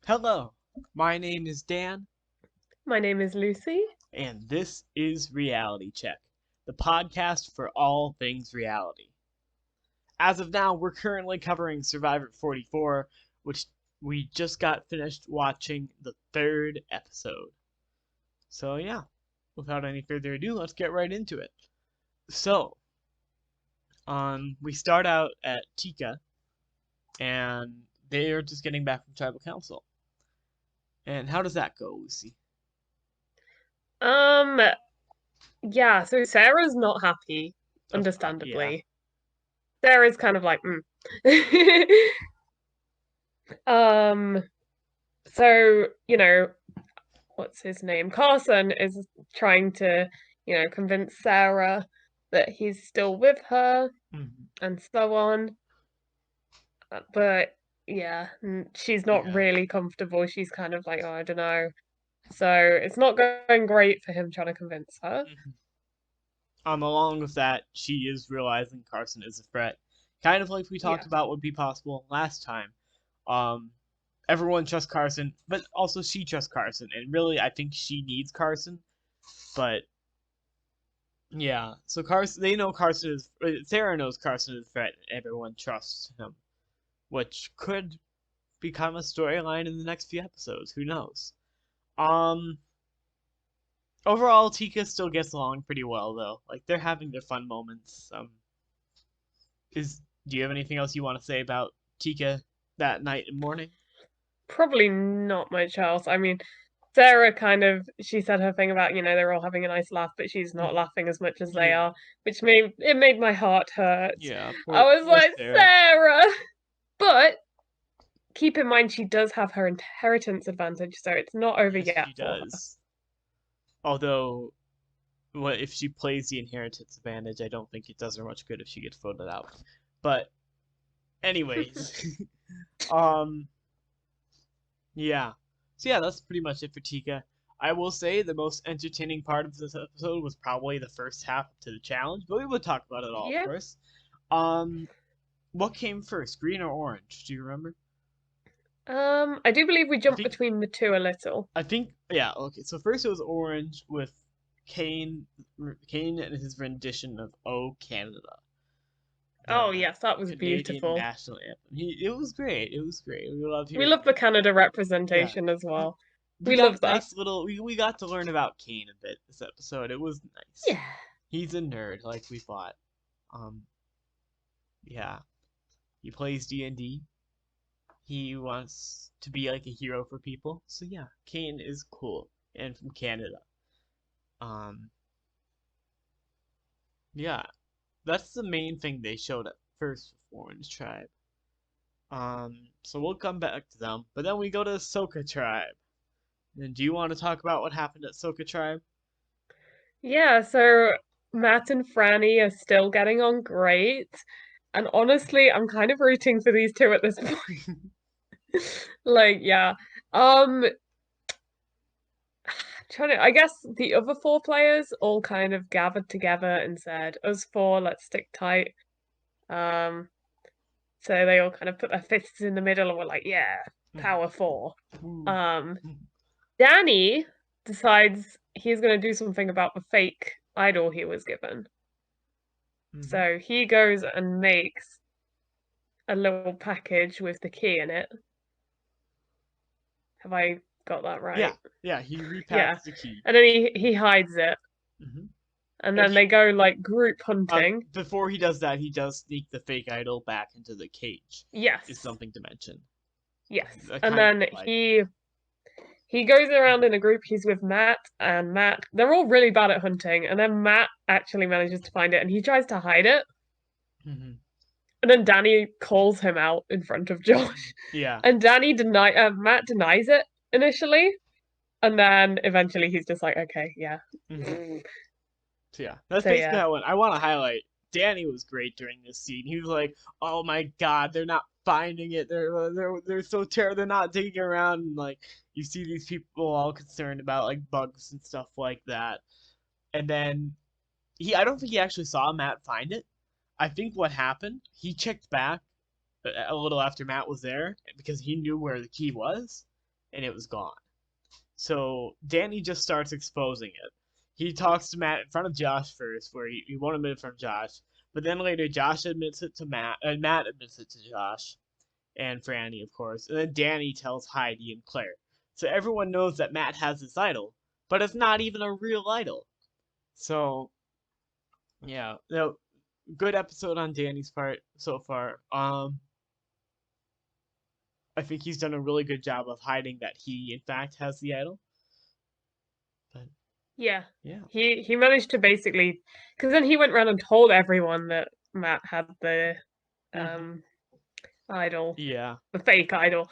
Hello, my name is Dan, My name is Lucy. and this is Reality Check, the podcast for all things reality. As of now, we're currently covering Survivor 44, which we just got finished watching the third episode. So, yeah, without any further ado, let's get right into it. So, we start out at Tika, and they're just getting back from Tribal Council. And how does that go, Lucy? Um, yeah, so Sarah's not happy, Yeah. understandably. Sarah's kind of like, Um, so, what's his name? Carson is trying to, convince Sarah that he's still with her Mhm. and so on. But yeah, she's not Yeah. really comfortable. She's kind of like, oh, I don't know. So it's not going great for him trying to convince her. Mhm. Along with that, she is realizing Carson is a threat, kind of like we talked Yeah. about would be possible last time. Um, Everyone trusts Carson, but also she trusts Carson, and really, I think she needs Carson. But yeah, so Carson, they know Carson is. Sarah knows Carson is a threat, and everyone trusts him, which could become a storyline in the next few episodes. Who knows? Um, Overall, Tika still gets along pretty well, though. Like they're having their fun moments. Is Do you have anything else you want to say about Tika that night and morning? Probably not much else. I mean, Sarah she said her thing about, they're all having a nice laugh, but she's not Mhm. laughing as much as they Yeah, are, which made my heart hurt. yeah. I was Poor like, Sarah. Sarah! But keep in mind she does have her inheritance advantage, so it's not over Yes, yet she for her. does. Although, what if she plays the inheritance advantage? I don't think it does her much good if she gets voted out. But anyways, um, yeah. So yeah, that's pretty much it for Tika. I will say the most entertaining part of this episode was probably the first half to the challenge, but we will talk about it all, of Yeah. course. Um, what came first, green or orange? Do you remember? I do believe we I jumped think between the two a little. yeah, okay. So first it was orange with Kane Kane and his rendition of "Oh Canada," Oh, the yes, that was Canadian beautiful. national anthem. It was great. It was great. We loved We hearing love the it. Canada Yeah. representation as We, well. we We got love a that. nice little we got to learn about Kane a bit this episode. It was nice. Yeah. He's a nerd like we thought. Um yeah. He plays D&D. He wants to be like a hero for people. So yeah, Kane is cool and from Canada. Um yeah, that's the main thing they showed at first with Orange Tribe. So we'll come back to them, but then we go to Soka Tribe. And do you want to talk about what happened at Soka Tribe? Yeah, so Matt and Franny are still getting on great. And honestly, I'm kind of rooting for these two at this point. Like, yeah. Um, I guess the other four players all kind of gathered together and said, us four, let's stick tight. Um, so they all kind of put their fists in the middle and were like, yeah, power four. Um, Danny decides he's going to do something about the fake idol he was given. Mm-hmm. So he goes and makes a little package with the key in it. Have I got that Yeah, right? yeah, he Yeah. repacks the key. And then he hides it. Mm-hmm. And And then they go like group hunting. before he does that, he does sneak the fake idol back into the cage. Is Yes. something to mention. Yes. I And kind of then like. he goes around in a group. He's with Matt, and Matt, they're all really bad at hunting. And then Matt actually manages to find it and he tries to hide it. Mm-hmm. And then Danny calls him out in front of Josh. Yeah. And Matt denies it initially. And then eventually he's just like, okay, yeah. Mm-hmm. So yeah, that's So basically yeah. how it went. I want to highlight Danny was great during this scene. He was like, "Oh my God, they're not finding it. They're so terrible. They're not digging around." And like you see these people all concerned about like bugs and stuff like that. And then I don't think he actually saw Matt find it. I think what happened, he checked back a little after Matt was there because he knew where the key was, and it was gone. So Danny just starts exposing it. He talks to Matt in front of Josh first, where he won't admit it from Josh, but then later Josh admits it to Matt, and Matt admits it to Josh and Franny, of course, and then Danny tells Heidi and Claire. So everyone knows that Matt has this idol, but it's not even a real idol. So yeah, no, good episode on Danny's part so far. I think he's done a really good job of hiding that he in fact has the idol. But Yeah. yeah, He managed to basically, because then he went around and told everyone that Matt had the idol, yeah, the fake idol.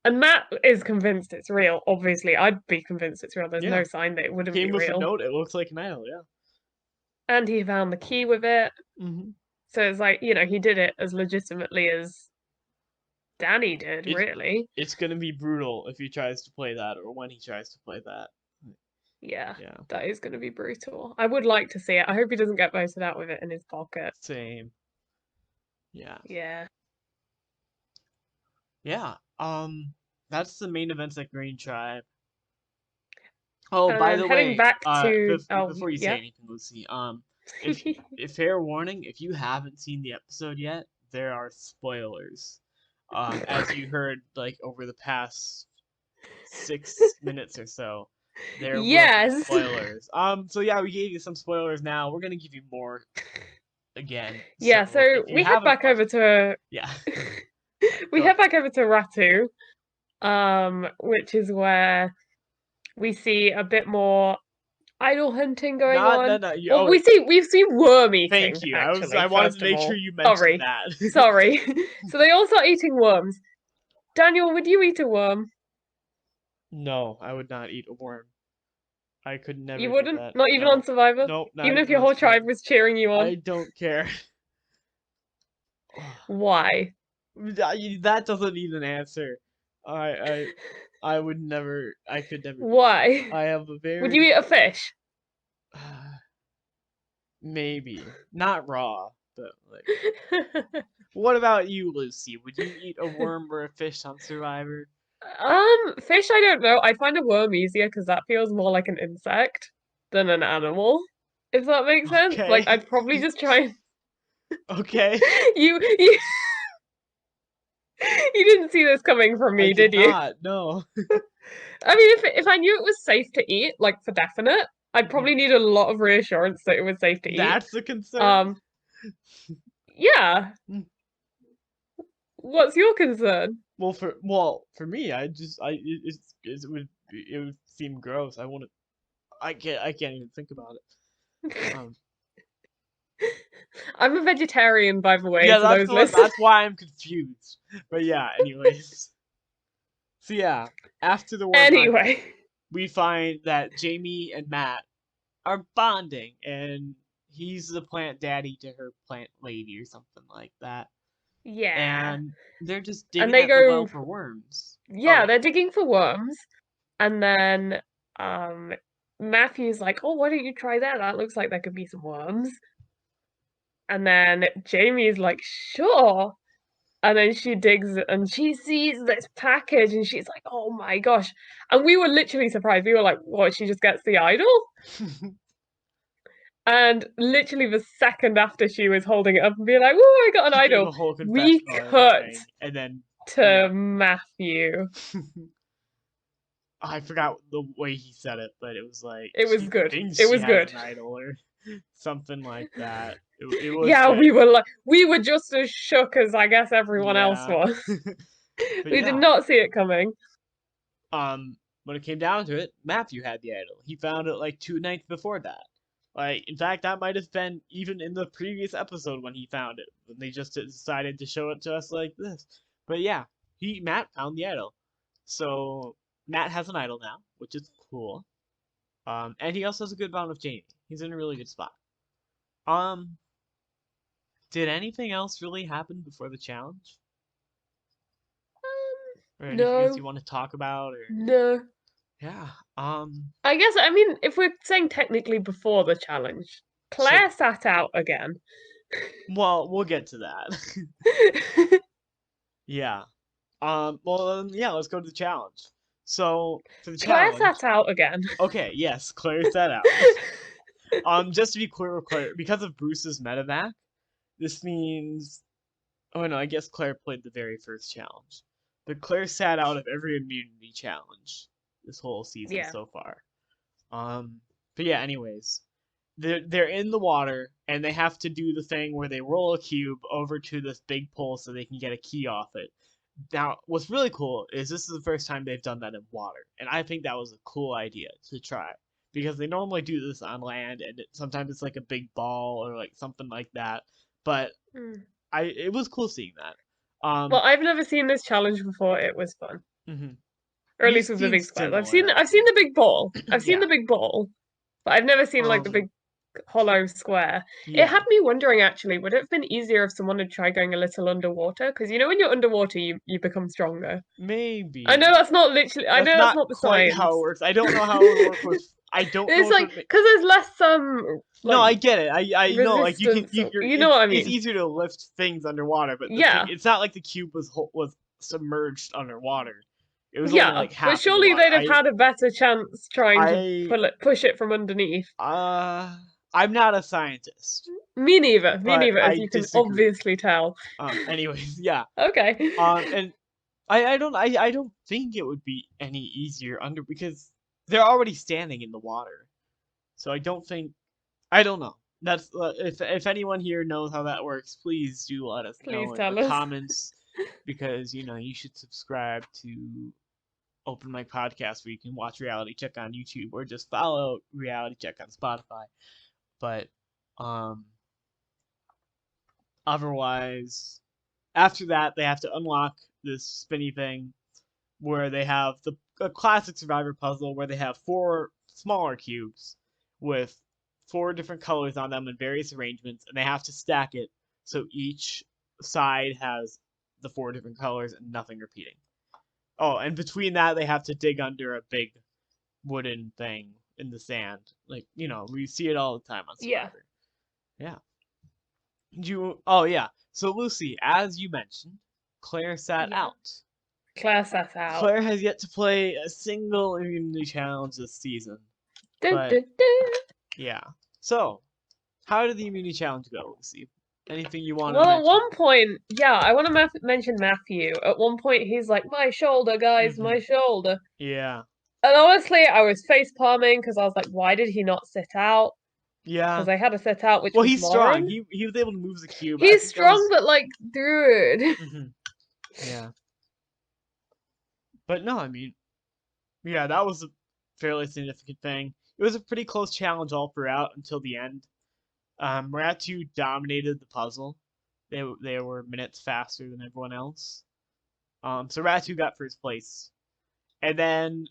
And Matt is convinced it's real, obviously. I'd be convinced it's real. There's yeah. no sign that it wouldn't Came be with a real. note. It looks like an idol. Yeah. And he found the key with it. Mm-hmm. So it's like, he did it as legitimately as Danny did, It really. it's gonna be brutal if he tries to play that or when he tries to play that. Yeah, Yeah. that is going to be brutal. I would like to see it. I hope he doesn't get voted out with it in his pocket. Same. Yeah. Yeah. Yeah. That's the main events at Green Tribe. Oh, And by then the heading way, back to before you say yeah. anything, Lucy, if fair warning, if you haven't seen the episode yet, there are spoilers. As you heard, like over the past 6 minutes or so, there will be Yes. spoilers. So yeah, we gave you some spoilers. Now we're gonna give you more again. Yeah, So so if you we head haven't back over watched, to yeah, we go head ahead. back over to Ratu, which is where we see a bit more idol hunting going No, on. no. Well, Oh, we see worm eating, thank you. I actually, wanted to first of make sure all. you mentioned Sorry. that. Sorry. So they all start eating worms. Daniel, would you eat a worm? No, I would not eat a worm. I could You never do wouldn't? that. Not even on No. Survivor? Nope, not Even if even your on whole tribe Survivor. was cheering you on? I don't care. Why? That doesn't need an answer. I I I would never. I could never do Why? that. I have a Would you eat very a fish? maybe not raw, but like. What about you, Lucy? Would you eat a worm or a fish on Survivor? Fish, I don't know. I find a worm easier because that feels more like an insect than an animal, if that makes sense. Like, Okay. I'd probably just try and Okay. you you didn't see this coming from I me, did did you? not. No. I mean, if I knew it was safe to eat, like for definite, I'd probably need a lot of reassurance that it was safe to eat. That's a concern. Um, yeah. Hmm. What's your concern? For me, it would seem gross. I can't even think about it. I'm a vegetarian, by the way, Yeah, to those listeners. that's why I'm confused. But yeah, anyways. So yeah, after the worm hunt, Anyway. we find that Jamie and Matt are bonding, and he's the plant daddy to her plant lady or something like that. Yeah. And they're just And digging they at the well go, for worms. Oh yeah, yeah. they're digging for worms. And then Matthew's like, oh, why don't you try that? That looks like there could be some worms. And then Jamie's like, sure. And then she digs and she sees this package and she's like, oh my gosh. And we were literally surprised. We were like, what, she just gets the idol? And literally the second after she was holding it up and being like, oh, I got an She gave idol, a whole we confessional and cut everything, and then to yeah. Matthew. I forgot the way he said it, but it was like It was she good. thinks It she was has good. an idol or something like that. It was Yeah, good. we were just as shook as I guess everyone else Yeah. was. But We did yeah. not see it coming. When it came down to it, Matthew had the idol. He found it like 2 nights before that. Like, in fact, that might have been even in the previous episode when he found it. When they just decided to show it to us like this. But yeah, Matt found the idol. So Matt has an idol now, which is cool. And he also has a good bond with Jamie. He's in a really good spot. Did anything else really happen before the challenge? Or anything else No. you want to talk about? Or No. yeah. I guess, I mean, if we're saying technically before the challenge, Claire sat out again. Well, we'll get to that. Yeah. Yeah, let's go to the challenge. So for the Claire challenge, sat out again. okay, yes, Claire sat out. Just to be clear with Claire, because of Bruce's medevac, this means, oh no, I guess Claire played the very first challenge, but Claire sat out of every immunity challenge this whole season Yeah. so far. But yeah, anyways, they're in the water and they have to do the thing where they roll a cube over to this big pole so they can get a key off it. Now, what's really cool is this is the first time they've done that in water, and I think that was a cool idea to try because they normally do this on land, and sometimes it's like a big ball or like something like that. But Mm. it was cool seeing that. Well, I've never seen this challenge before. It was fun. Mhm. Or at You've least with the seen big squares. similar I've seen the big ball. I've seen yeah. the big ball, but I've never seen like the Um, big hollow square. It yeah, had me wondering actually, would it have been easier if someone had tried going a little underwater? Because you know when you're underwater, you become stronger. I know maybe. that's not literally. I That's know that's not not the quite how it science. works. I don't know how it would work with. I don't know It's if like it. because there's less No, like I get it. I know. Like you can. resistance. Or, You're. you know what I It's mean? easier to lift things underwater, but the thing. Yeah, It's not like the cube was submerged underwater. It was only yeah. like But half in the surely water. they'd have had a better chance trying to I. push it from underneath. Uh. I'm not a scientist, Me neither. Me but neither, as I you can disagree. obviously tell. Anyways, yeah. Okay. And I don't think it would be any easier under because they're already standing in the water. So I don't think I don't know. That's if anyone here knows how that works, please do let us Please know in the tell us. comments because you should subscribe to Open Mic Podcast where you can watch Reality Check on YouTube or just follow Reality Check on Spotify. But um otherwise after that they have to unlock this spinny thing where they have a classic survivor puzzle where they have four smaller cubes with four different colors on them in various arrangements, and they have to stack it so each side has the four different colors and nothing repeating. Oh, and between that, they have to dig under a big wooden thing in the sand. Like, we see it all the time on Yeah. Survivor. Yeah. Oh, yeah. So, Lucy, as you mentioned, Claire sat Yeah. out. Claire sat out. Claire has yet to play a single immunity challenge this season. Dun, But dun, dun. yeah. So, how did the immunity challenge go, Lucy? Anything you want to Well, at mention? one point, yeah, I want to mention Matthew. At one point, he's like, "My shoulder, guys, my shoulder." Yeah. And honestly, I was face palming because I was like, "Why did he not sit out?" Yeah. Because they had to sit out, which Well, was he's strong. Lauren. He was able to move the cube. I He's think that strong, was. but like, dude. Yeah. But no, I mean, yeah, that was a fairly significant thing. It was a pretty close challenge all throughout until the end. Ratu dominated the puzzle. They were minutes faster than everyone else. So Ratu got first place, and then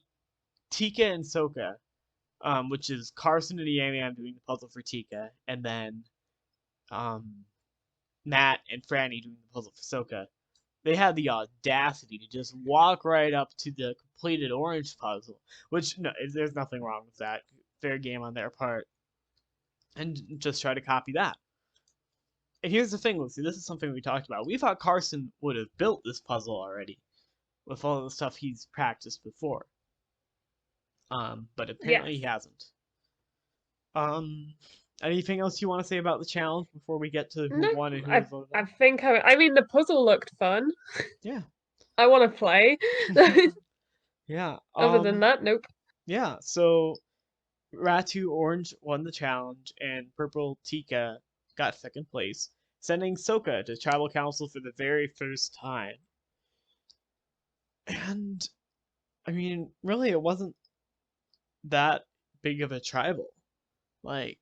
Tika and Soka, which is Carson and Yam doing the puzzle for Tika, and then Matt and Franny doing the puzzle for Soka. They had the audacity to just walk right up to the completed orange puzzle, which no, there's nothing wrong with that. Fair game on their part, and just try to copy that. And here's the thing, Lucy. This is something we talked about. We thought Carson would have built this puzzle already with all the stuff he's practiced before. But apparently he hasn't. Anything else you want to say about the challenge before we get to who No, won and who I voted I on? think I mean the puzzle looked fun. Yeah. I want to play. Yeah. Other than that, nope. Yeah. So Ratu Orange won the challenge, and Purple Tika got second place, sending Soka to Tribal Council for the very first time. And I mean, really, it wasn't that big of a tribal. Like,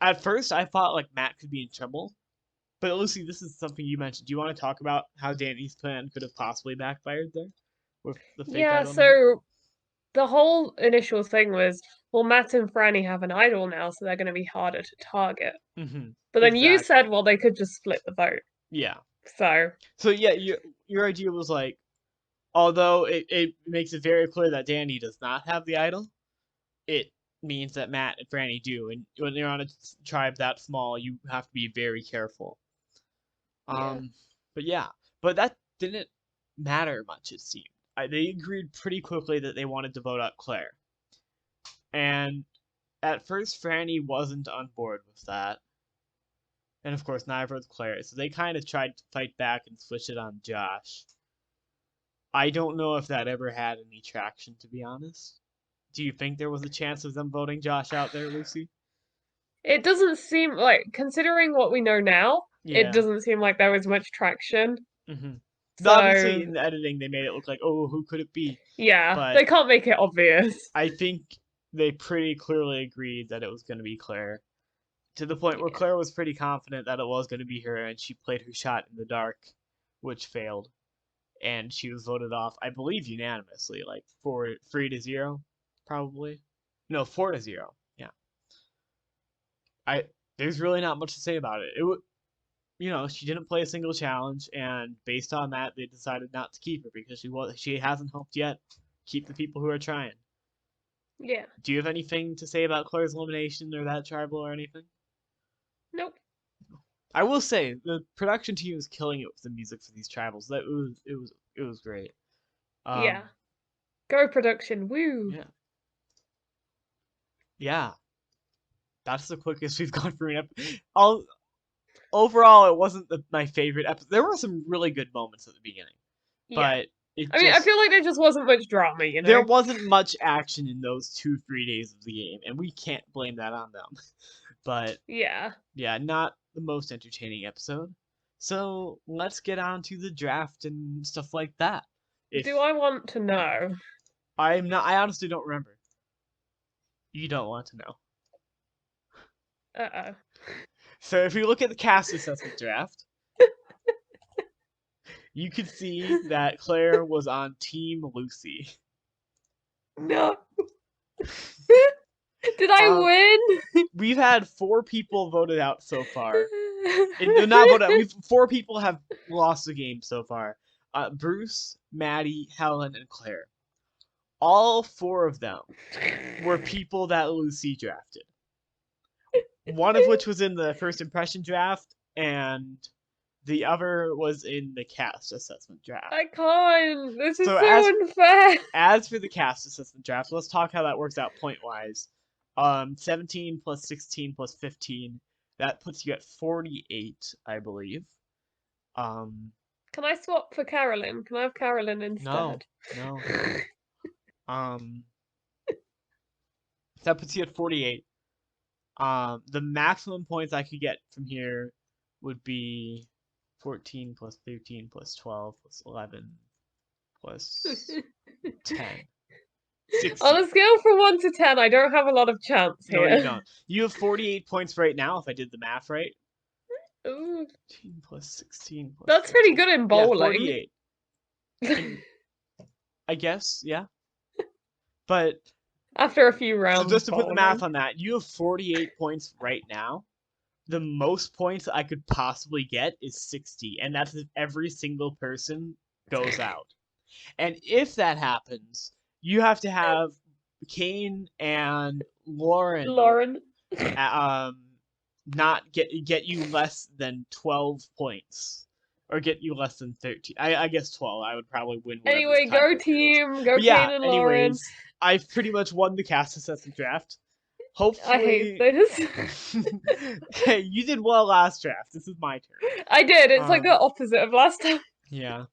at first, I thought like Matt could be in trouble. But Lucy, this is something you mentioned. Do you want to talk about how Danny's plan could have possibly backfired there with the fake Yeah, idol? Number? so the whole initial thing was, well, Matt and Franny have an idol now, so they're going to be harder to target. But then you said, well, they could just split the vote. Yeah. So yeah, your idea was like, although it makes it very clear that Danny does not have the idol, it means that Matt and Franny do, and when you're on a tribe that small, you have to be very careful. yeah. But that didn't matter much, it seemed. they agreed pretty quickly that they wanted to vote out Claire. And at first, Franny wasn't on board with that. And of course, neither was Claire. So they kind of tried to fight back and switch it on Josh. I don't know if that ever had any traction, to be honest. Do you think there was a chance of them voting Josh out there, Lucy? It doesn't seem like, considering what we know now, it Yeah. doesn't seem like there was much traction. Mm-hmm. So Obviously, in the editing, they made it look like, oh, who could it be? yeah, But they can't make it obvious. I think they pretty clearly agreed that it was going to be Claire. To the point where Claire was pretty confident that it was going to be her, and she played her shot in the dark, which failed. And she was voted off, I believe, unanimously, like 3-0, probably. No, 4-0. Yeah. There's really not much to say about it. She didn't play a single challenge, and based on that, they decided not to keep her because she hasn't helped yet keep the people who are trying. Yeah. Do you have anything to say about Claire's elimination or that tribal or anything? Nope. I will say the production team is killing it with the music for these tribals. It was great. Yeah. Go production. Woo. Yeah. Yeah. That's the quickest we've gone through an episode. Overall, it wasn't my favorite episode. There were some really good moments at the beginning, but I feel like there just wasn't much drama, you know? There wasn't much action in those 2-3 days of the game, and we can't blame that on them. But yeah, not the most entertaining episode. So let's get on to the draft and stuff like that. Do I want to know? I honestly don't remember. You don't want to know. Uh-oh. So if you look at the cast assessment draft, you could see that Claire was on Team Lucy. No. Did I win? We've had 4 people voted out so far. Not voted out. 4 people have lost the game so far. Bruce, Maddie, Helen, and Claire. All 4 of them were people that Lucy drafted. One of which was in the first impression draft, and the other was in the cast assessment draft. I can't. This is so unfair. As for the cast assessment draft, let's talk how that works out point-wise. 17 plus 16 plus 15. That puts you at 48, I believe. Can I swap for Carolyn? Can I have Carolyn instead? No. That puts you at 48. The maximum points I could get from here would be 14 plus 13 plus 12 plus 11 plus 10. 60. On a scale from 1 to 10, I don't have a lot of chance here. No, you don't. You have 48 points right now, if I did the math right. Ooh. 15 plus 16 plus That's 13. pretty good in bowling. Yeah, 48. I guess, yeah. But after a few rounds. So just to put the math on that, you have 48 points right now. The most points I could possibly get is 60, and that's if every single person goes out. And if that happens, you have to have Kane and Lauren not get you less than 12 points. Or get you less than 13. I guess 12. I would probably win. Anyway, go team. Go Kane and Lauren. I've pretty much won the cast assessment draft. Hopefully. I hate this. Hey, you did well last draft. This is my turn. I did. It's like the opposite of last time. Yeah.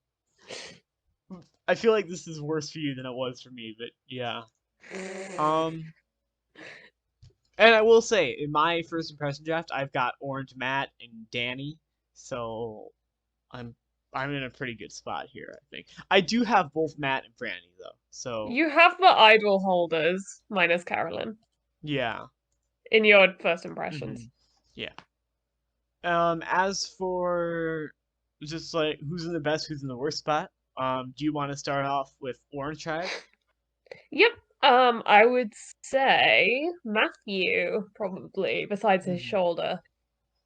I feel like this is worse for you than it was for me, but yeah. And I will say, in my first impression draft, I've got Orange Matt and Danny, so I'm in a pretty good spot here, I think. I do have both Matt and Franny, though, so... You have the idol holders, minus Carolyn. Yeah. In your first impressions. Mm-hmm. Yeah. As for just, like, who's in the best, who's in the worst spot, do you want to start off with Orange Tribe? Yep. I would say Matthew, probably, besides his shoulder.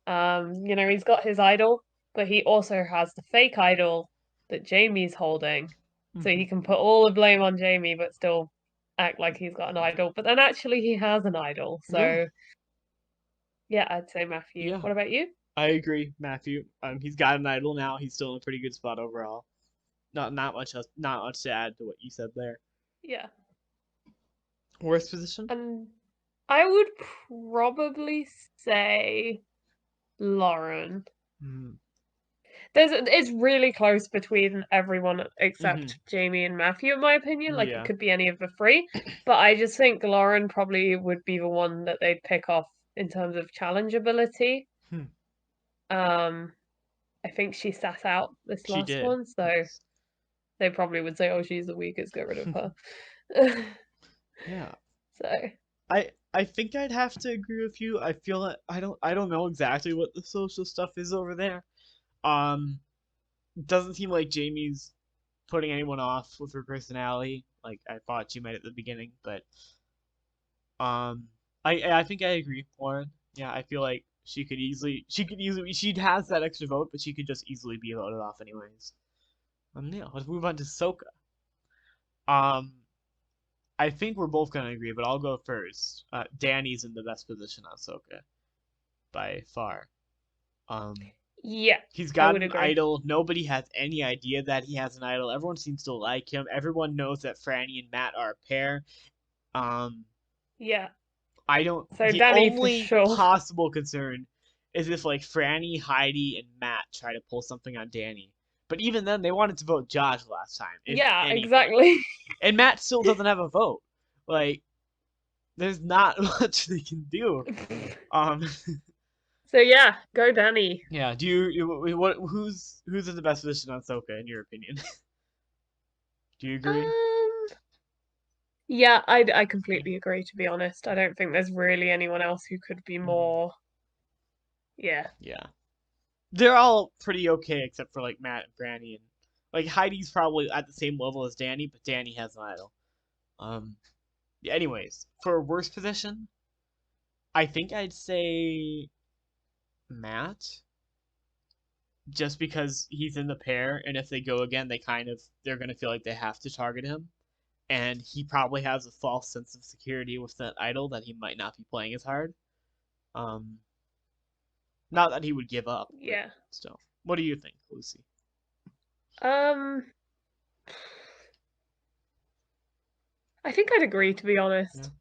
He's got his idol, but he also has the fake idol that Jamie's holding. So he can put all the blame on Jamie, but still act like he's got an idol. But then actually he has an idol. So, yeah I'd say Matthew. Yeah. What about you? I agree, Matthew. He's got an idol now. He's still in a pretty good spot overall. not much to add to what you said there. Yeah. Worst position? And I would probably say Lauren. Mm. It's really close between everyone Mm-hmm. except Jamie and Matthew, in my opinion. Like it Yeah. could be any of the three, but I just think Lauren probably would be the one that they'd pick off in terms of challenge ability. Hmm. Um, I think she sat out this She last did. one, so Yes. they probably would say, "Oh, she's the weakest. Get rid of her." Yeah. So I think I'd have to agree with you. I feel that I don't know exactly what the social stuff is over there. Um, doesn't seem like Jamie's putting anyone off with her personality, like I thought she might at the beginning, but um, I think I agree, Lauren. Yeah, I feel like she has that extra vote, but she could just easily be voted off anyways. Yeah, let's move on to Soka. Um, I think we're both gonna agree, but I'll go first. Danny's in the best position on Soka by far. Um, yeah, he's I got would an agree. idol. Nobody has any idea that he has an idol. Everyone seems to like him. Everyone knows that Franny and Matt are a pair. Um, Yeah, I don't. so The Danny for only sure. possible concern is if like Franny, Heidi, and Matt try to pull something on Danny. But even then, they wanted to vote Josh last time, if Yeah, anything. exactly. And Matt still doesn't have a vote. Like, there's not much they can do. Um, So yeah, go Danny. yeah. What? Who's in the best position on Soka in your opinion? Do you agree? Um, yeah, I Yeah. completely agree, to be honest. I don't think there's really anyone else who could be Mhm. more. Yeah. Yeah. They're all pretty okay except for like Matt and Franny and like Heidi's probably at the same level as Danny, but Danny has an idol. Um. Yeah, anyways, for worst position, I think I'd say Matt, just because he's in the pair, and if they go again, they're gonna feel like they have to target him, and he probably has a false sense of security with that idol that he might not be playing as hard. Um, not that he would give up, but Yeah. still. What do you think, Lucy? Um, I think I'd agree, to be Yeah. honest.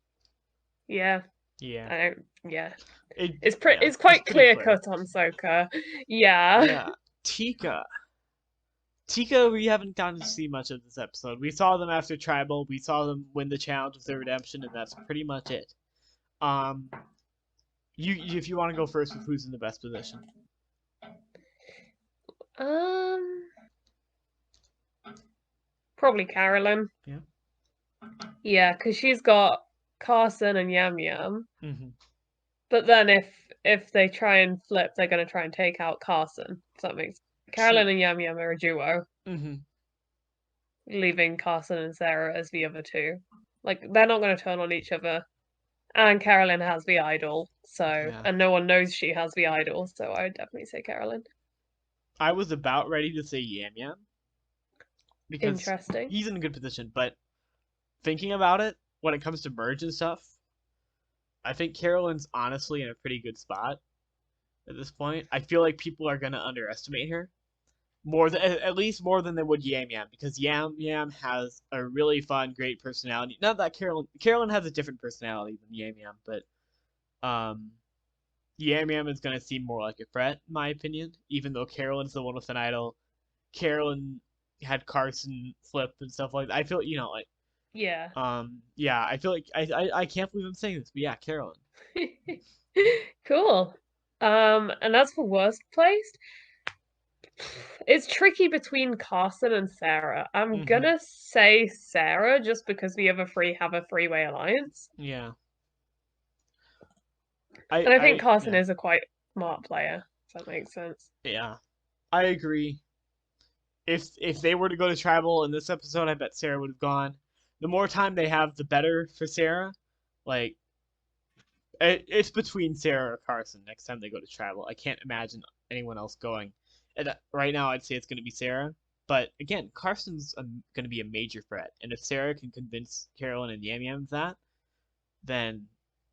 Yeah. Yeah. I don't. Yeah. Yeah. It's It's quite pretty clear clear. cut on Soka. Yeah. Yeah. Tika. Tika, we haven't gotten to see much of this episode. We saw them after Tribal. We saw them win the challenge with their redemption, and that's pretty much it. Um, if you want to go first with who's in the best position. Um, probably Carolyn. Yeah. Yeah, because she's got Carson and Yam Yam. Mm-hmm. But then if they try and flip, they're gonna try and take out Carson. If that makes True. Carolyn and Yam Yam are a duo, Mm-hmm. leaving Carson and Sarah as the other two. Like they're not gonna turn on each other. And Carolyn has the idol, so Yeah. and no one knows she has the idol, so I would definitely say Carolyn. I was about ready to say Yam Yam because Interesting. he's in a good position, but thinking about it, when it comes to merge and stuff, I think Carolyn's honestly in a pretty good spot at this point. I feel like people are gonna underestimate her more than at least more than they would Yam Yam because Yam Yam has a really fun, great personality. Not that Carolyn has a different personality than Yam Yam, but um, Yam Yam is gonna seem more like a threat in my opinion. Even though Carolyn's the one with an idol, Carolyn had Carson flip and stuff like that. I feel like Yeah. yeah, I feel like I can't believe I'm saying this, but yeah, Carolyn. Cool. And as for worst placed, it's tricky between Carson and Sarah. I'm Mm-hmm. gonna say Sarah just because the other three have a three-way alliance. Yeah. And I think I Carson yeah is a quite smart player, if that makes sense. yeah I agree. If they were to go to tribal in this episode, I bet Sarah would have gone. The more time they have, the better for Sarah. Like it's between Sarah or Carson next time they go to tribal. I can't imagine anyone else going. And right now, I'd say it's going to be Sarah. But again, Carson's going to be a major threat, and if Sarah can convince Carolyn and Yam Yam of that, then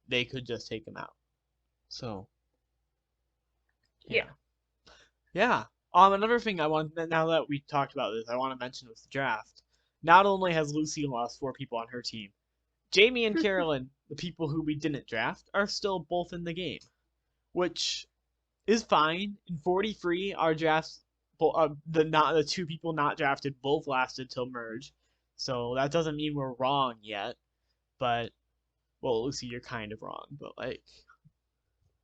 they could just take him out. So Yeah. yeah, yeah. Another thing I want, now that we talked about this, I want to mention with the draft. Not only has Lucy lost 4 people on her team, Jamie and Carolyn, the people who we didn't draft, are still both in the game, which is fine. In 43, our drafts, the 2 people not drafted both lasted till merge, so that doesn't mean we're wrong yet. But well, Lucy, you're kind of wrong, but like,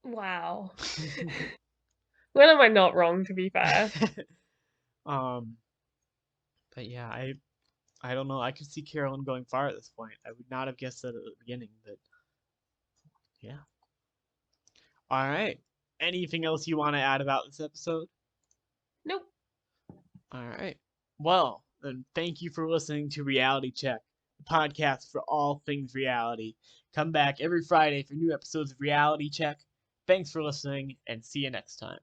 Wow. When am I not wrong, to be fair? um, but yeah, I don't know. I could see Carolyn going far at this point. I would not have guessed that at the beginning, but yeah. All right. Anything else you want to add about this episode? Nope. All right. Well, then thank you for listening to Reality Check, the podcast for all things reality. Come back every Friday for new episodes of Reality Check. Thanks for listening, and see you next time.